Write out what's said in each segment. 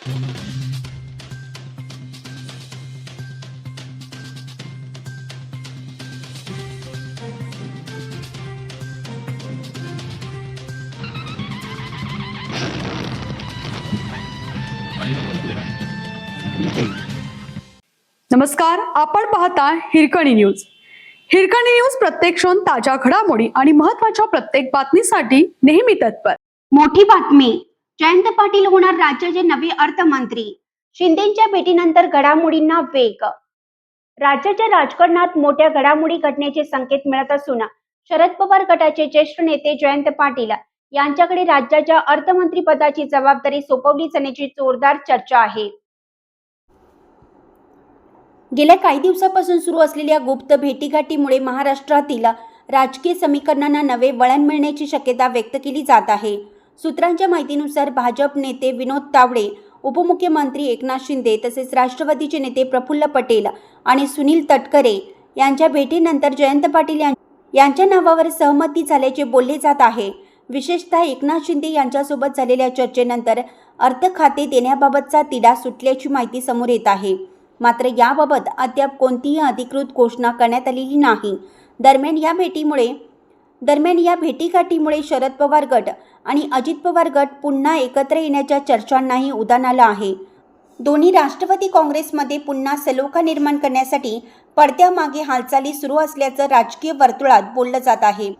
नमस्कार, आपण पाहता हिरकणी न्यूज. हिरकणी न्यूज प्रत्येक क्षण ताज्या घडामोडी आणि महत्त्वाच्या प्रत्येक बातमीसाठी नेहमी तत्पर. मोठी बातमी, जयंत पाटील होणार राज्याचे नवे अर्थमंत्री. शिंदेंच्या भेटीनंतर घडामोडींना वेग. राज्याच्या राजकारणात मोठ्या घडामोडी घडण्याचे संकेत मिळत असून शरद पवार गटाचे ज्येष्ठ नेते जयंत पाटील यांच्याकडे राज्याच्या अर्थमंत्री पदाची जबाबदारी सोपवली जाण्याची जोरदार चर्चा आहे. गेल्या काही दिवसापासून सुरू असलेल्या गुप्त भेटीगाठीमुळे महाराष्ट्रातील राजकीय समीकरणांना नवे वळण मिळण्याची शक्यता व्यक्त केली जात आहे. सूत्रांच्या माहितीनुसार भाजप नेते विनोद तावडे, उपमुख्यमंत्री एकनाथ शिंदे तसेच राष्ट्रवादीचे नेते प्रफुल्ल पटेल आणि सुनील तटकरे यांच्या भेटीनंतर जयंत पाटील यांच्या नावावर सहमती झाल्याचे बोलले जात आहे. विशेषतः एकनाथ शिंदे यांच्यासोबत झालेल्या चर्चेनंतर अर्थ खाते देण्याबाबतचा तिढा सुटल्याची माहिती समोर येत आहे. मात्र याबाबत अद्याप कोणतीही अधिकृत घोषणा करण्यात आलेली नाही. दरम्यान या भेटीगाठीमुळे शरद पवार गट आणि अजित पवार गट पुन्हा एकत्र येण्याच्या चर्चांनाही उधाण आलं आहे. दोन्ही राष्ट्रवादी काँग्रेसमध्ये पुन्हा सलोखा निर्माण करण्यासाठी पडद्यामागे हालचाली सुरू असल्याचं राजकीय वर्तुळात बोललं जात आहे.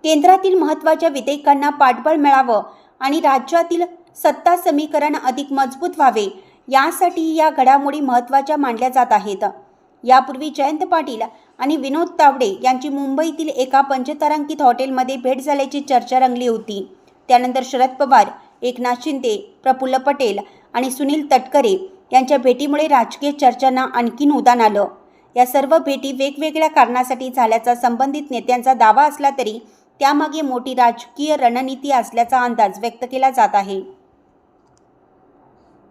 केंद्रातील महत्त्वाच्या विधेयकांना पाठबळ मिळावं आणि राज्यातील सत्ता समीकरण अधिक मजबूत व्हावे यासाठी या घडामोडी महत्त्वाच्या मानल्या जात आहेत. यापूर्वी जयंत पाटील आणि विनोद तावडे यांची मुंबईतील एका पंचतारांकित हॉटेलमध्ये भेट झाल्याची चर्चा रंगली होती. त्यानंतर शरद पवार, एकनाथ शिंदे, प्रफुल्ल पटेल आणि सुनील तटकरे यांच्या भेटीमुळे राजकीय चर्चांना आणखीन उधाण आलं. या सर्व भेटी वेगवेगळ्या कारणासाठी झाल्याचा संबंधित नेत्यांचा दावा असला तरी त्यामागे मोठी राजकीय रणनीती असल्याचा अंदाज व्यक्त केला जात आहे.